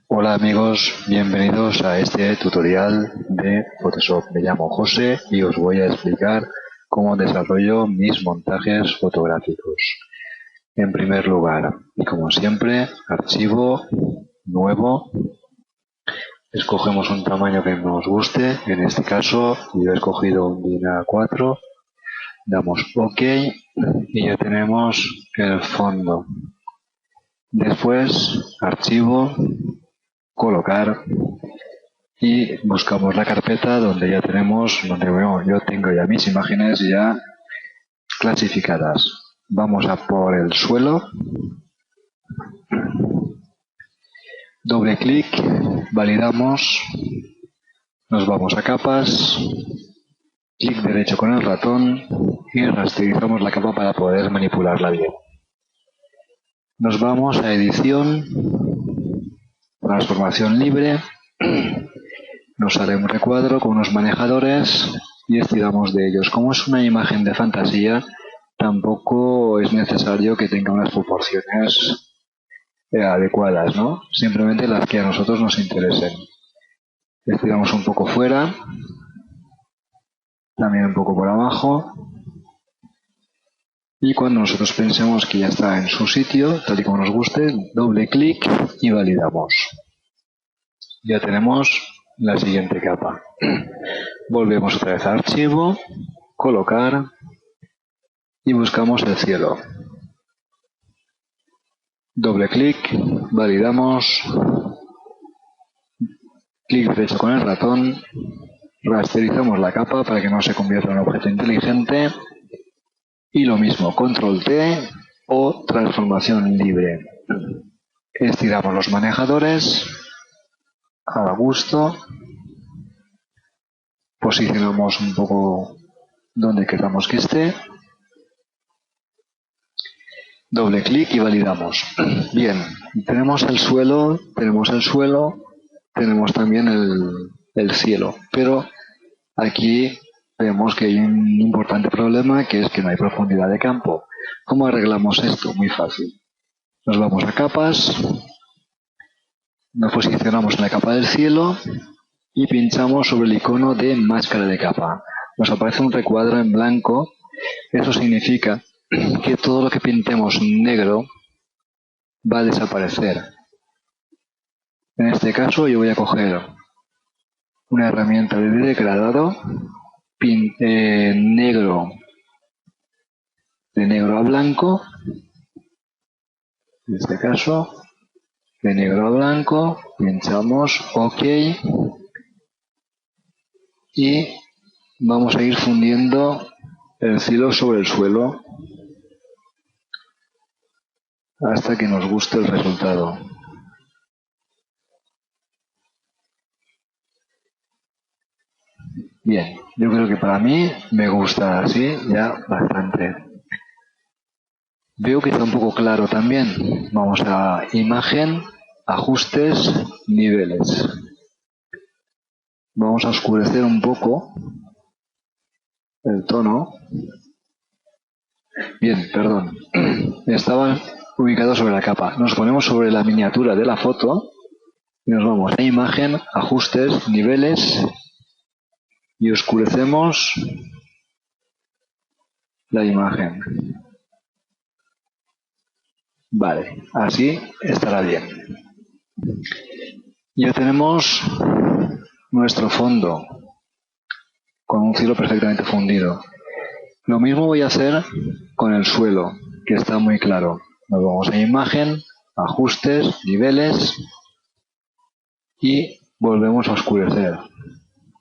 Hola amigos, bienvenidos a este tutorial de Photoshop. Me llamo José y os voy a explicar cómo desarrollo mis montajes fotográficos. En primer lugar, y como siempre, archivo, nuevo, escogemos un tamaño que nos guste. En este caso yo he escogido un DIN A4, damos OK y ya tenemos el fondo. Después, archivo, colocar y buscamos la carpeta donde ya tenemos, yo tengo ya mis imágenes ya clasificadas. Vamos a por el suelo, doble clic, validamos, nos vamos a capas, clic derecho con el ratón y rasterizamos la capa para poder manipularla bien. Nos vamos a edición, transformación libre, nos sale un recuadro con unos manejadores y estiramos de ellos. Como es una imagen de fantasía, tampoco es necesario que tenga unas proporciones adecuadas, ¿no? Simplemente las que a nosotros nos interesen. Estiramos un poco fuera, también un poco por abajo, y cuando nosotros pensemos que ya está en su sitio, tal y como nos guste, doble clic y validamos. Ya tenemos la siguiente capa. Volvemos otra vez a archivo, colocar y buscamos el cielo. Doble clic, validamos, clic derecho con el ratón, rasterizamos la capa para que no se convierta en un objeto inteligente y lo mismo, control T o transformación libre. Estiramos los manejadores a gusto, posicionamos un poco donde queramos que esté, doble clic y validamos. Bien, tenemos el suelo, tenemos también el cielo, pero aquí vemos que hay un importante problema, que es que no hay profundidad de campo. ¿Cómo arreglamos esto? Muy fácil. Nos vamos a capas, nos posicionamos en la capa del cielo y pinchamos sobre el icono de máscara de capa. Nos aparece un recuadro en blanco. Eso significa que todo lo que pintemos negro va a desaparecer. En este caso yo voy a coger una herramienta de degradado, negro, de negro a blanco, en este caso, de negro a blanco, pinchamos OK y vamos a ir fundiendo el cielo sobre el suelo hasta que nos guste el resultado. Bien, yo creo que para mí me gusta así ya bastante. Veo que está un poco claro también. Vamos a imagen, ajustes, niveles. Vamos a oscurecer un poco el tono. Bien, perdón. Estaba ubicado sobre la capa. Nos ponemos sobre la miniatura de la foto y nos vamos a imagen, ajustes, niveles y oscurecemos la imagen. Vale, así estará bien. Ya tenemos nuestro fondo con un cielo perfectamente fundido. Lo mismo voy a hacer con el suelo, que está muy claro. Nos vamos a imagen, ajustes, niveles y volvemos a oscurecer.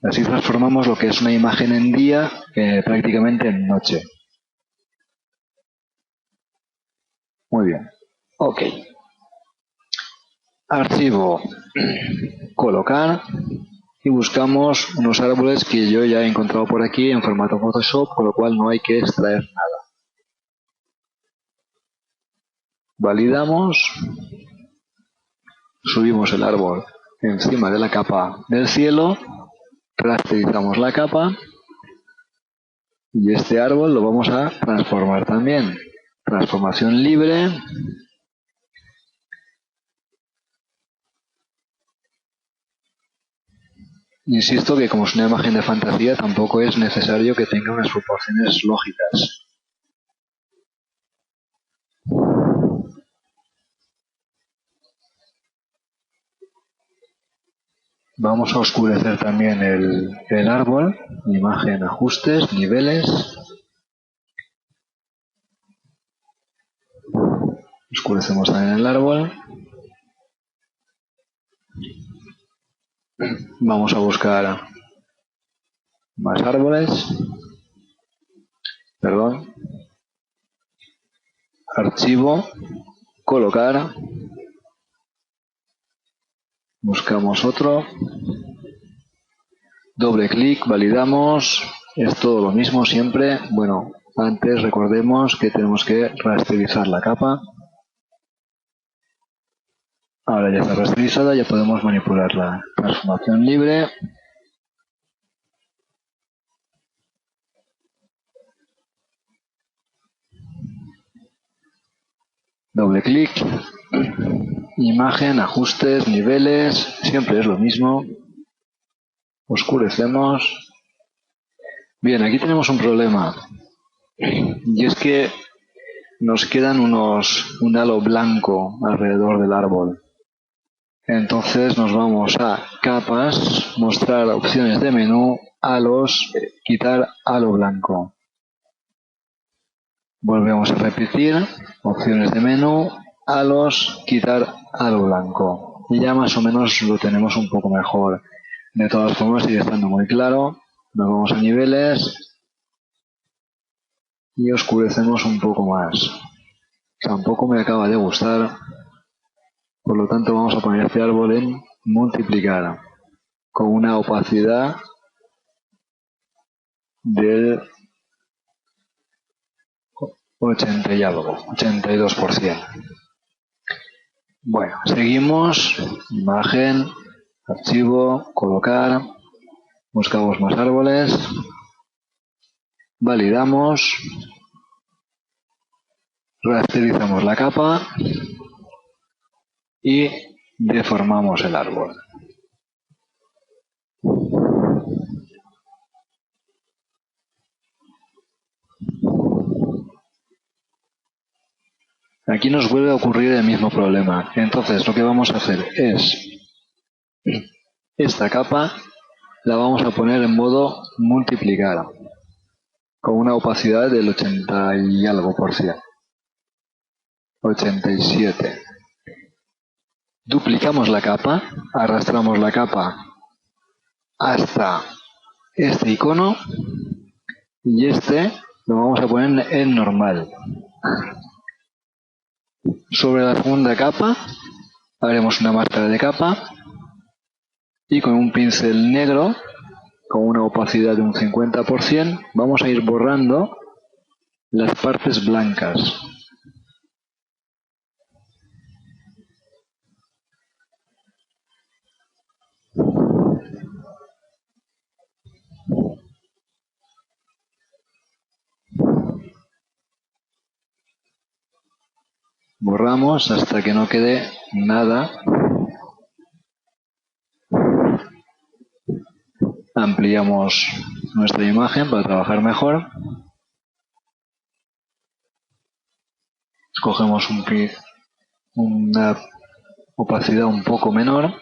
Así transformamos lo que es una imagen en día prácticamente en noche. Muy bien. OK. Archivo, colocar y buscamos unos árboles que yo ya he encontrado por aquí en formato Photoshop, con lo cual no hay que extraer nada. Validamos, subimos el árbol encima de la capa del cielo, rasterizamos la capa y este árbol lo vamos a transformar también. Transformación libre. Insisto que como es una imagen de fantasía, tampoco es necesario que tenga unas proporciones lógicas. Vamos a oscurecer también el árbol. Imagen, ajustes, niveles. Oscurecemos también el árbol. Vamos a buscar más árboles. Perdón. Archivo. Colocar. Buscamos otro. Doble clic, validamos. Es todo lo mismo siempre. Bueno, antes recordemos que tenemos que rasterizar la capa. Ahora ya está rasterizada, ya podemos manipular la transformación libre. Doble clic. Imagen, ajustes, niveles. Siempre es lo mismo. Oscurecemos. Bien, aquí tenemos un problema. Y es que nos quedan un halo blanco alrededor del árbol. Entonces nos vamos a capas, mostrar opciones de menú, halos, quitar halo blanco. Volvemos a repetir, opciones de menú, halos, quitar halo blanco. Y ya más o menos lo tenemos un poco mejor. De todas formas sigue estando muy claro. Nos vamos a niveles y oscurecemos un poco más. Tampoco me acaba de gustar. Por lo tanto vamos a poner este árbol en multiplicar con una opacidad del 80 y algo, 82%. Bueno, seguimos, imagen, archivo, colocar, buscamos más árboles, validamos, rasterizamos la capa y deformamos el árbol. Aquí nos vuelve a ocurrir el mismo problema. Entonces lo que vamos a hacer es esta capa la vamos a poner en modo multiplicar con una opacidad del 80 y algo por ciento. 87. Duplicamos la capa, arrastramos la capa hasta este icono y este lo vamos a poner en normal. Sobre la segunda capa haremos una máscara de capa y con un pincel negro con una opacidad de un 50% vamos a ir borrando las partes blancas. Borramos hasta que no quede nada. Ampliamos nuestra imagen para trabajar mejor. Escogemos una opacidad un poco menor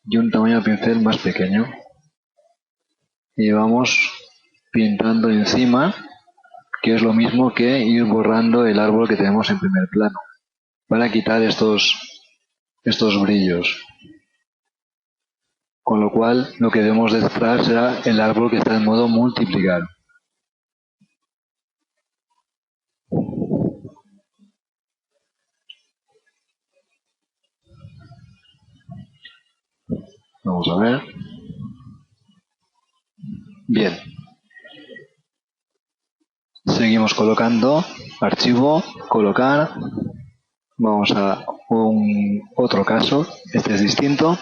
y un tamaño de pincel más pequeño. Y vamos pintando encima, que es lo mismo que ir borrando el árbol que tenemos en primer plano, para quitar estos brillos. Con lo cual, lo que debemos de extraer será el árbol que está en modo multiplicar. Vamos a ver. Bien. Seguimos colocando. Archivo, colocar. Vamos a otro caso. Este es distinto.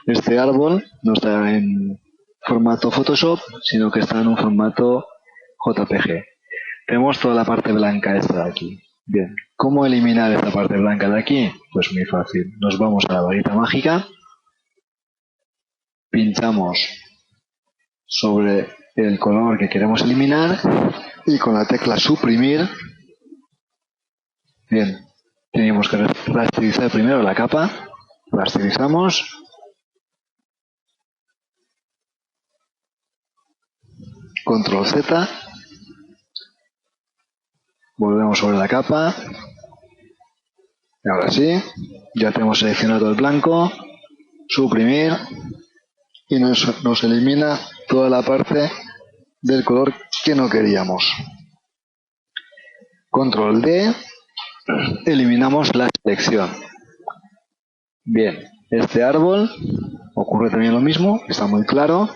Este árbol no está en formato Photoshop, sino que está en un formato JPG. Tenemos toda la parte blanca esta de aquí. Bien, ¿cómo eliminar esta parte blanca de aquí? Pues muy fácil. Nos vamos a la varita mágica, pinchamos sobre el color que queremos eliminar y con la tecla suprimir, bien, tenemos que rasterizar primero la capa, rasterizamos, control Z, volvemos sobre la capa, y ahora sí, ya tenemos seleccionado el blanco, suprimir y nos elimina toda la parte del color que no queríamos. Control D, eliminamos la selección. Bien, este árbol ocurre también lo mismo, está muy claro.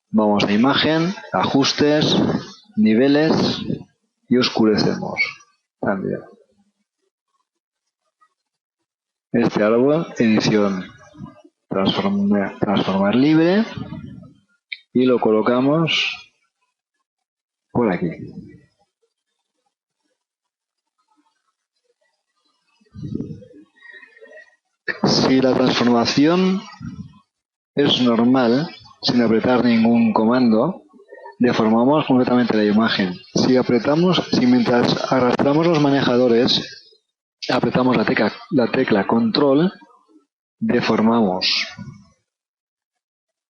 Vamos a imagen, ajustes, niveles y oscurecemos también. Este árbol, edición, transformar libre y lo colocamos por aquí. Si la transformación es normal, sin apretar ningún comando, deformamos completamente la imagen. Si mientras arrastramos los manejadores, apretamos la tecla control, deformamos.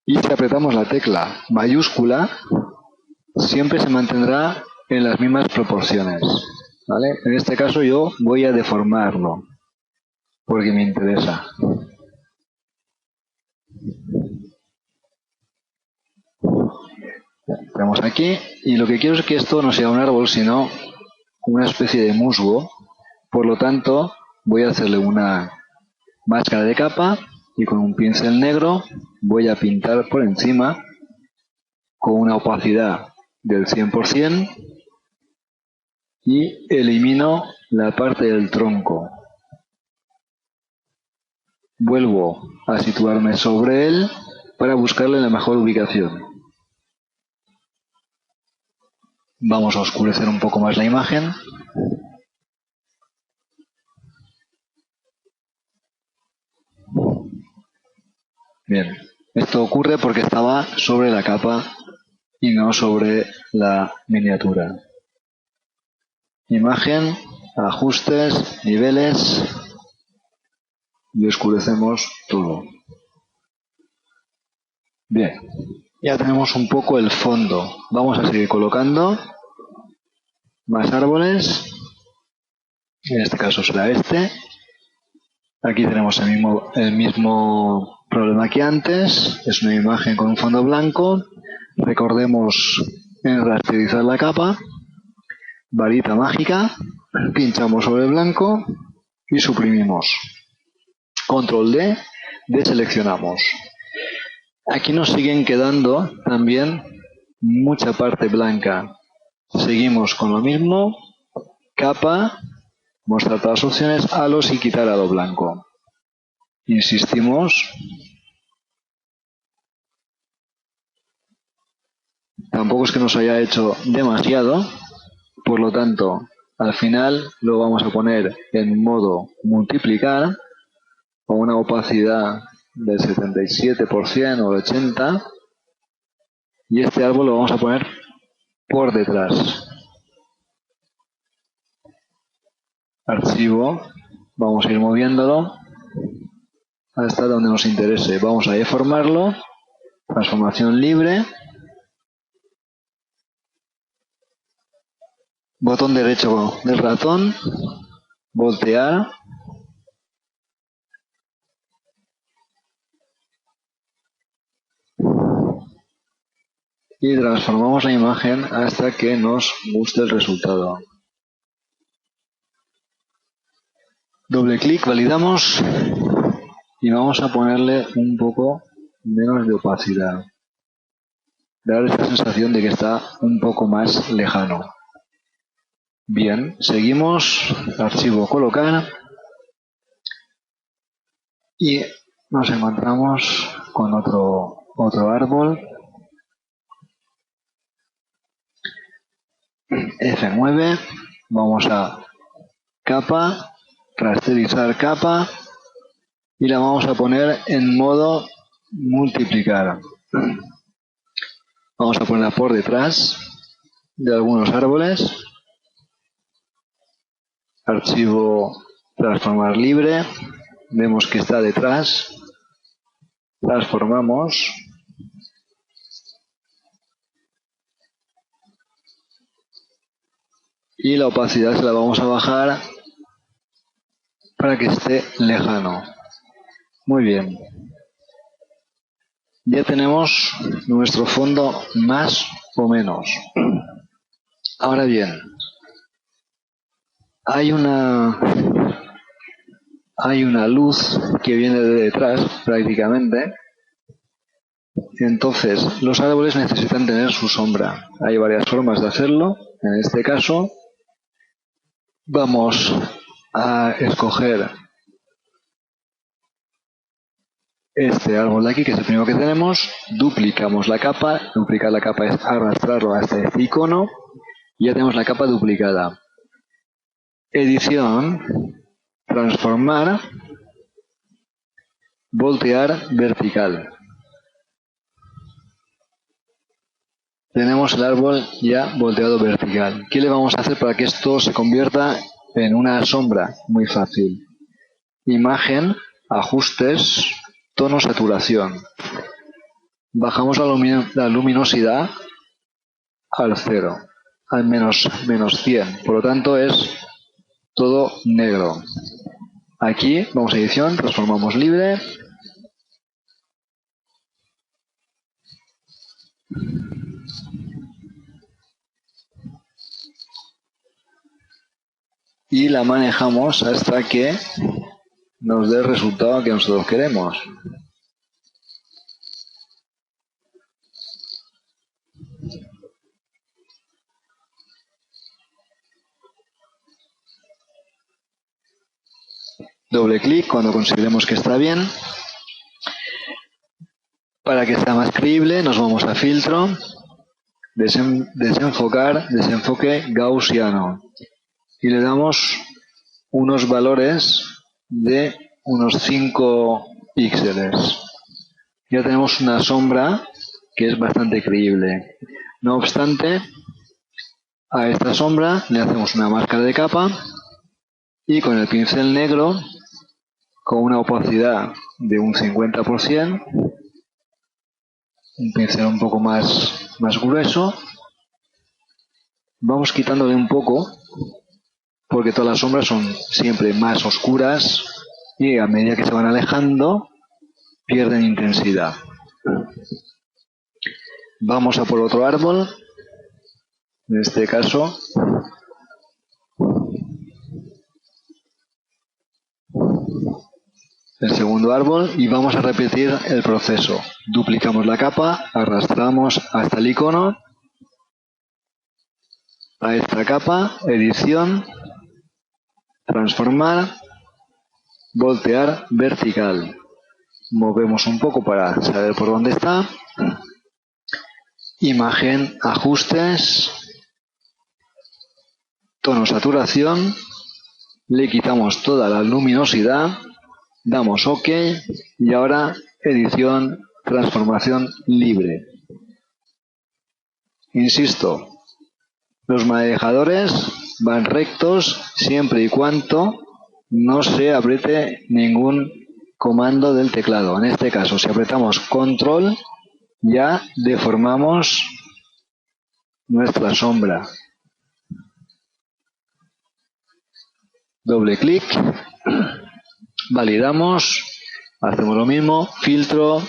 Y si apretamos la tecla mayúscula, siempre se mantendrá en las mismas proporciones, ¿vale? En este caso yo voy a deformarlo, porque me interesa. Tenemos aquí, y lo que quiero es que esto no sea un árbol, sino una especie de musgo. Por lo tanto, voy a hacerle una máscara de capa y con un pincel negro voy a pintar por encima con una opacidad del 100% y elimino la parte del tronco. Vuelvo a situarme sobre él para buscarle la mejor ubicación. Vamos a oscurecer un poco más la imagen. Bien, esto ocurre porque estaba sobre la capa y no sobre la miniatura. Imagen, ajustes, niveles y oscurecemos todo. Bien, ya tenemos un poco el fondo. Vamos a seguir colocando más árboles. En este caso será este. Aquí tenemos el mismo problema que antes. Es una imagen con un fondo blanco. Recordemos en rasterizar la capa. Varita mágica. Pinchamos sobre el blanco y suprimimos. Control D. Deseleccionamos. Aquí nos siguen quedando también mucha parte blanca. Seguimos con lo mismo. Capa. Mostrar todas las opciones. Halos y quitar halo blanco. Insistimos. Tampoco es que nos haya hecho demasiado. Por lo tanto, al final lo vamos a poner en modo multiplicar con una opacidad del 77% o del 80%. Y este árbol lo vamos a poner por detrás. Archivo. Vamos a ir moviéndolo hasta donde nos interese. Vamos a deformarlo. Transformación libre. Botón derecho del ratón. Voltear. Y transformamos la imagen hasta que nos guste el resultado. Doble clic, validamos y vamos a ponerle un poco menos de opacidad. Dar esa sensación de que está un poco más lejano. Bien, seguimos, archivo colocar y nos encontramos con otro árbol. F9, vamos a capa, rasterizar capa y la vamos a poner en modo multiplicar. Vamos a ponerla por detrás de algunos árboles. Archivo transformar libre. Vemos que está detrás. Transformamos. Y la opacidad se la vamos a bajar para que esté lejano. Muy bien. Ya tenemos nuestro fondo más o menos. Ahora bien, hay una luz que viene de detrás prácticamente. Entonces, los árboles necesitan tener su sombra. Hay varias formas de hacerlo. En este caso, vamos a escoger este árbol de aquí, que es el primero que tenemos. Duplicamos la capa. Duplicar la capa es arrastrarlo hasta este icono. Y ya tenemos la capa duplicada. Edición, transformar, voltear vertical. Tenemos el árbol ya volteado vertical. ¿Qué le vamos a hacer para que esto se convierta en una sombra? Muy fácil. Imagen, ajustes, tono, saturación. Bajamos la luminosidad al 0, al menos 100. Por lo tanto es todo negro. Aquí vamos a edición, transformamos libre. Y la manejamos hasta que nos dé el resultado que nosotros queremos. Doble clic cuando consideremos que está bien. Para que sea más creíble, nos vamos a filtro, desenfocar, desenfoque gaussiano. Y le damos unos valores de unos 5 píxeles. Ya tenemos una sombra que es bastante creíble. No obstante, a esta sombra le hacemos una máscara de capa y con el pincel negro, con una opacidad de un 50%, un pincel un poco más grueso, vamos quitándole un poco, porque todas las sombras son siempre más oscuras y a medida que se van alejando pierden intensidad. Vamos a por otro árbol, en este caso el segundo árbol, y vamos a repetir el proceso. Duplicamos la capa, arrastramos hasta el icono, a esta capa, edición, transformar, voltear vertical. Movemos un poco para saber por dónde está. Imagen, ajustes, tono, saturación. Le quitamos toda la luminosidad. Damos OK y ahora edición, transformación libre. Insisto, los manejadores van rectos siempre y cuando no se apriete ningún comando del teclado. En este caso, si apretamos control, ya deformamos nuestra sombra. Doble clic, validamos, hacemos lo mismo, filtro,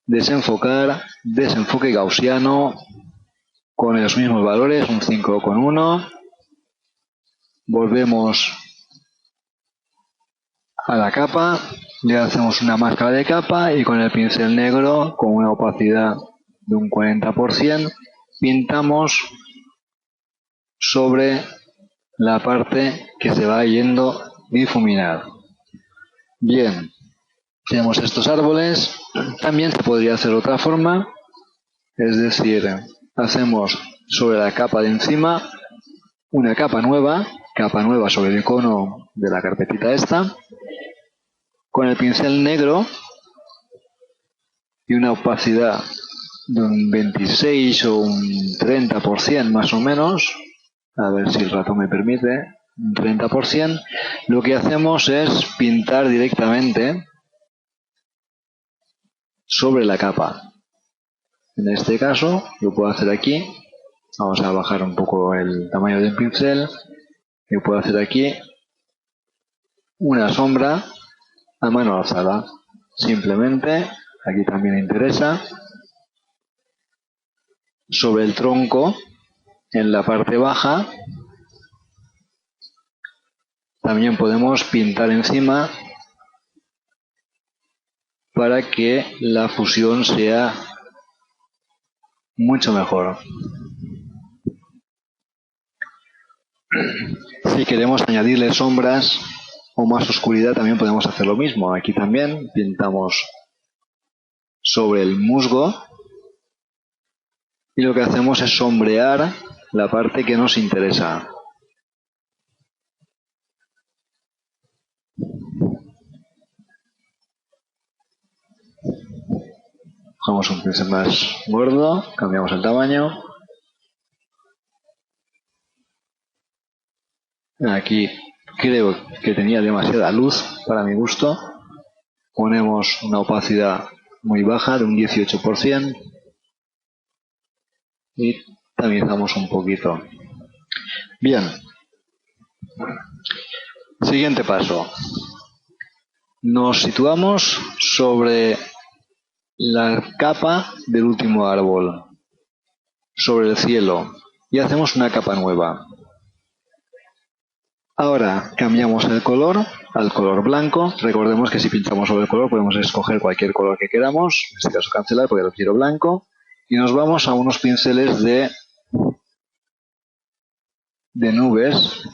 desenfocar, desenfoque gaussiano, con los mismos valores, un 5,1. Volvemos a la capa, le hacemos una máscara de capa y con el pincel negro, con una opacidad de un 40%, pintamos sobre la parte que se va yendo difuminar. Bien, tenemos estos árboles. También se podría hacer otra forma, es decir, hacemos sobre la capa de encima una capa nueva sobre el icono de la carpetita esta, con el pincel negro y una opacidad de un 26 o un 30% más o menos, a ver si el ratón me permite, un 30%, lo que hacemos es pintar directamente sobre la capa. En este caso, lo puedo hacer aquí. Vamos a bajar un poco el tamaño del pincel. Yo puedo hacer aquí una sombra a mano alzada. Simplemente, aquí también interesa, sobre el tronco, en la parte baja, también podemos pintar encima para que la fusión sea mucho mejor. Si queremos añadirle sombras o más oscuridad, también podemos hacer lo mismo. Aquí también pintamos sobre el musgo y lo que hacemos es sombrear la parte que nos interesa. Cogemos un pincel más gordo, cambiamos el tamaño. Aquí creo que tenía demasiada luz para mi gusto. Ponemos una opacidad muy baja de un 18% y tamizamos un poquito. Bien. Siguiente paso. Nos situamos sobre la capa del último árbol, sobre el cielo, y hacemos una capa nueva. Ahora cambiamos el color al color blanco. Recordemos que si pinchamos sobre el color podemos escoger cualquier color que queramos, en este caso cancelar porque lo quiero blanco, y nos vamos a unos pinceles de nubes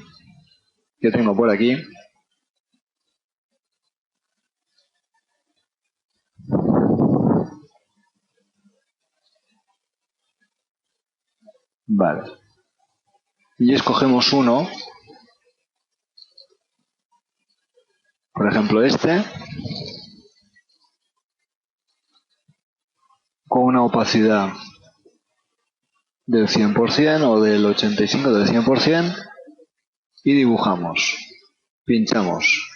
que tengo por aquí. Vale. Y escogemos uno, por ejemplo este, con una opacidad del 100% o del 85% del 100% y dibujamos. Pinchamos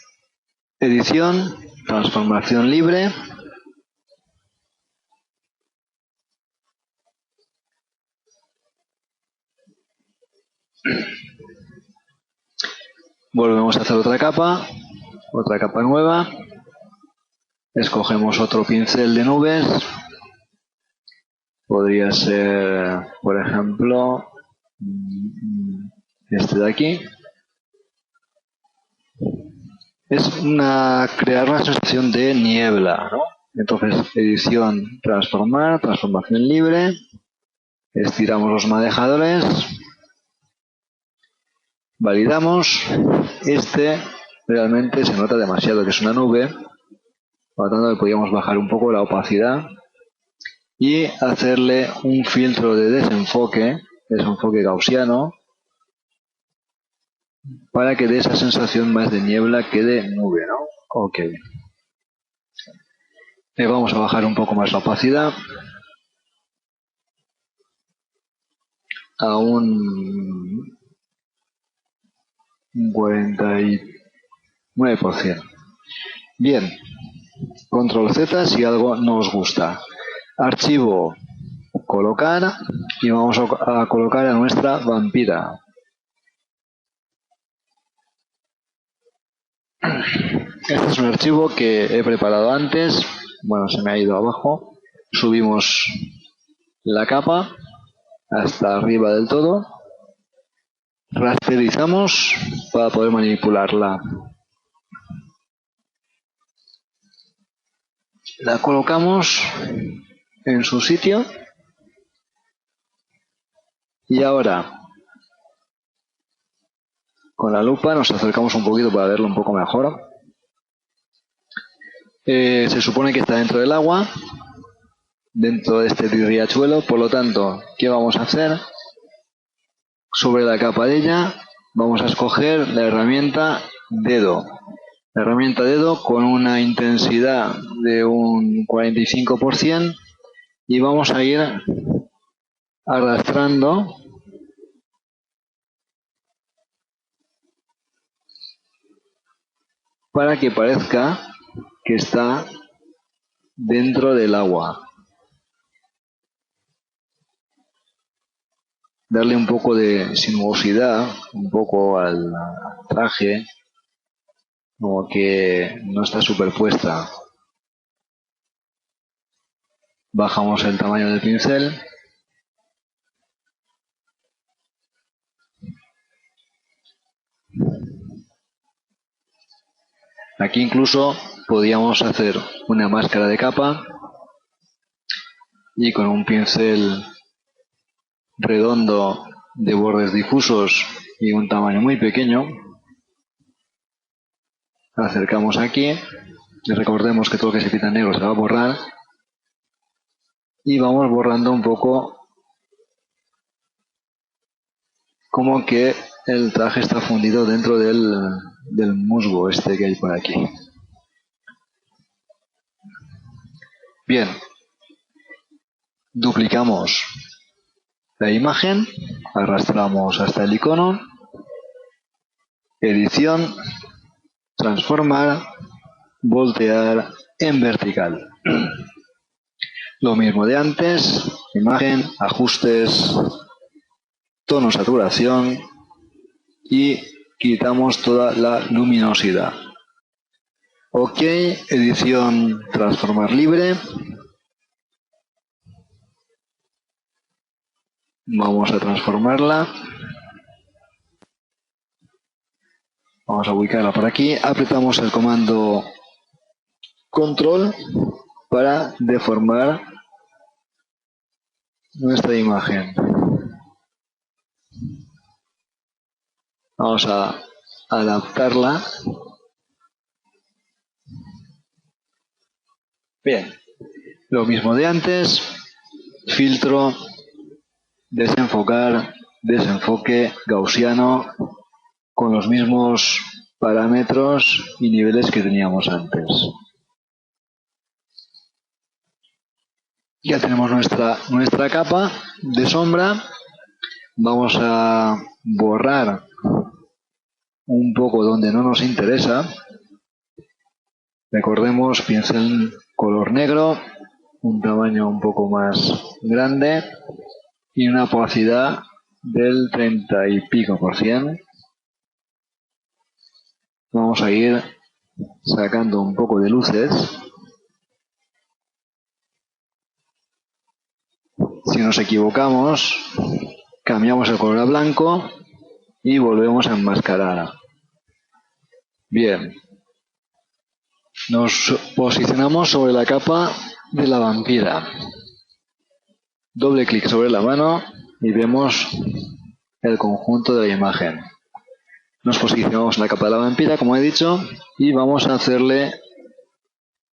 edición, transformación libre, volvemos a hacer otra capa nueva, escogemos otro pincel de nubes, podría ser, por ejemplo, este de aquí. Es crear una sensación de niebla, ¿no? Entonces, edición, transformar, transformación libre, estiramos los manejadores, validamos. Este realmente se nota demasiado que es una nube, por lo tanto le podríamos bajar un poco la opacidad y hacerle un filtro de desenfoque gaussiano, para que dé esa sensación más de niebla que de nube, ¿no? Ok. Le vamos a bajar un poco más la opacidad a un 49%. Bien. Control Z si algo no os gusta. Archivo, colocar, y vamos a colocar a nuestra vampira. Este es un archivo que he preparado antes. Bueno, se me ha ido abajo. Subimos la capa hasta arriba del todo. Rasterizamos para poder manipularla. La colocamos en su sitio. Y ahora, con la lupa nos acercamos un poquito para verlo un poco mejor. Se supone que está dentro del agua, dentro de este riachuelo, por lo tanto, ¿qué vamos a hacer? Sobre la capa de ella vamos a escoger la herramienta dedo. La herramienta dedo con una intensidad de un 45% y vamos a ir arrastrando para que parezca que está dentro del agua. Darle un poco de sinuosidad, un poco al traje, como que no está superpuesta. Bajamos el tamaño del pincel. Aquí incluso podíamos hacer una máscara de capa y con un pincel redondo de bordes difusos y un tamaño muy pequeño acercamos aquí y recordemos que todo lo que se pinta en negro se va a borrar y vamos borrando un poco como que el traje está fundido dentro del musgo este que hay por aquí. Bien, duplicamos la imagen, arrastramos hasta el icono, edición, transformar, voltear en vertical. Lo mismo de antes, imagen, ajustes, tono, saturación y quitamos toda la luminosidad. Ok, edición, transformar libre. Vamos a transformarla. Vamos a ubicarla por aquí. Apretamos el comando control para deformar nuestra imagen. Vamos a adaptarla. Bien, lo mismo de antes. Filtro, desenfocar, desenfoque gaussiano con los mismos parámetros y niveles que teníamos antes. Ya tenemos nuestra capa de sombra. Vamos a borrar un poco donde no nos interesa. Recordemos, pincel color negro, un tamaño un poco más grande y una opacidad del 30 y pico %. Vamos a ir sacando un poco de luces. Si nos equivocamos, cambiamos el color a blanco y volvemos a enmascarar. Bien. Nos posicionamos sobre la capa de la vampira. Doble clic sobre la mano y vemos el conjunto de la imagen. Nos posicionamos en la capa de la vampira, como he dicho, y vamos a hacerle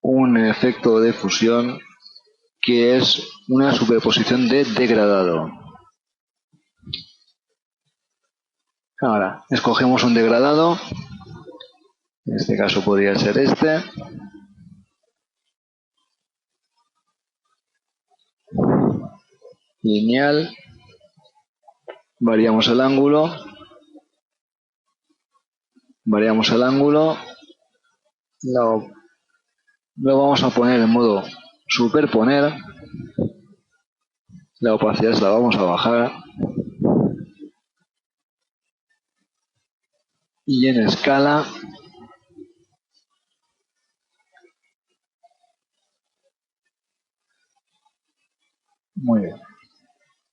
un efecto de fusión que es una superposición de degradado. Ahora, escogemos un degradado. En este caso podría ser este. Lineal. Variamos el ángulo. Variamos el ángulo. Lo vamos a poner en modo superponer. La opacidad la vamos a bajar. Y en escala muy bien.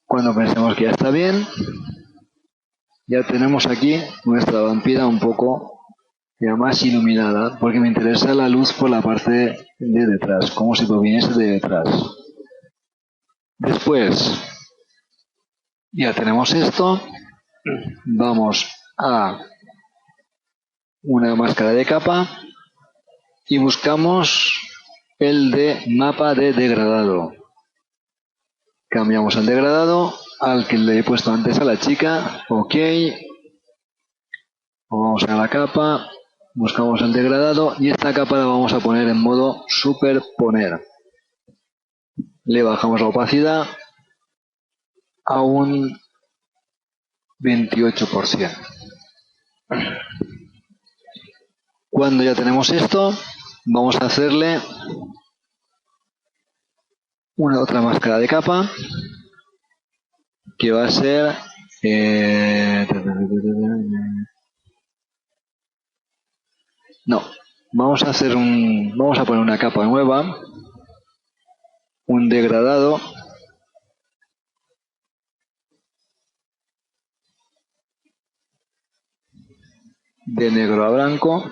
Cuando pensemos que ya está bien, ya tenemos aquí nuestra vampira un poco ya más iluminada, porque me interesa la luz por la parte de detrás, como si proviniese de detrás. Después, ya tenemos esto, vamos a una máscara de capa y buscamos el de mapa de degradado. Cambiamos el degradado al que le he puesto antes a la chica. Ok. Vamos a la capa. Buscamos el degradado y esta capa la vamos a poner en modo superponer. le bajamos la opacidad a un 28%. Cuando ya tenemos esto, vamos a hacerle otra máscara de capa que va a ser vamos a poner una capa nueva, un degradado de negro a blanco.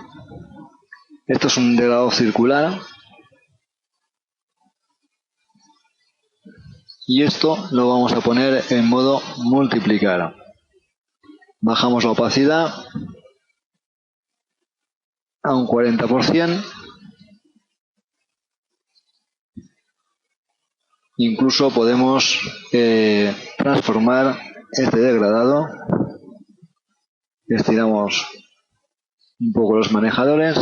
Esto es un degradado circular y esto lo vamos a poner en modo multiplicar. Bajamos la opacidad a un 40%. Incluso podemos transformar este degradado. Estiramos un poco los manejadores.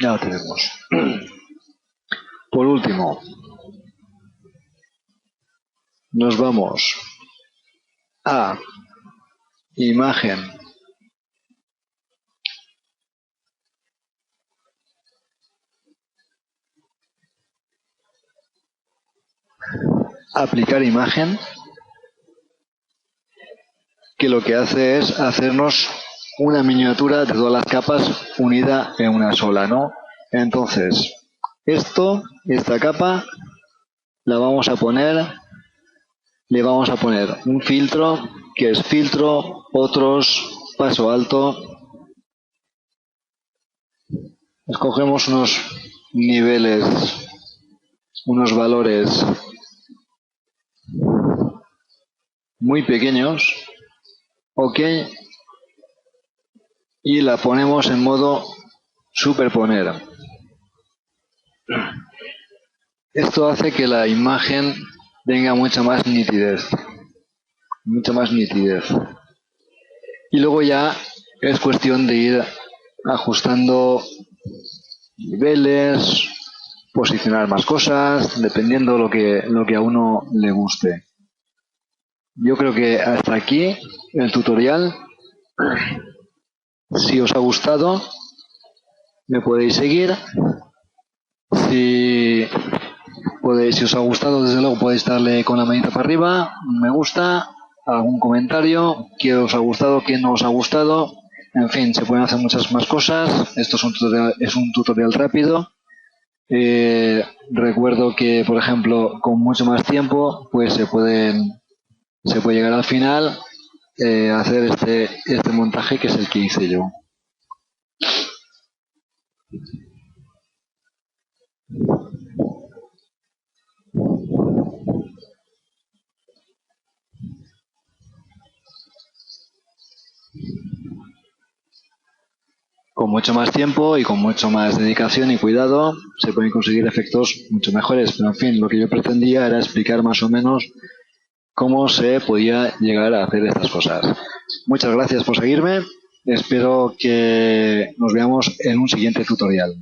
Ya lo tenemos. Por último, nos vamos a imagen, aplicar imagen, que lo que hace es hacernos una miniatura de todas las capas unida en una sola, ¿no? Entonces, esta capa la vamos a poner, le vamos a poner un filtro que es filtro, otros, paso alto. Escogemos unos niveles, unos valores muy pequeños, ok, y la ponemos en modo superponer. Esto hace que la imagen tenga mucha más nitidez. Y luego ya es cuestión de ir ajustando niveles, posicionar más cosas, dependiendo lo que a uno le guste. Yo creo que hasta aquí el tutorial. Si os ha gustado, me podéis seguir. Si os ha gustado, desde luego podéis darle con la manita para arriba, me gusta, algún comentario, qué os ha gustado, qué no os ha gustado. En fin, se pueden hacer muchas más cosas. Esto es un tutorial rápido. Recuerdo que, por ejemplo, con mucho más tiempo, pues se puede llegar al final, hacer este montaje que es el que hice yo. Con mucho más tiempo y con mucho más dedicación y cuidado se pueden conseguir efectos mucho mejores, pero en fin, lo que yo pretendía era explicar más o menos cómo se podía llegar a hacer estas cosas. Muchas gracias por seguirme, espero que nos veamos en un siguiente tutorial.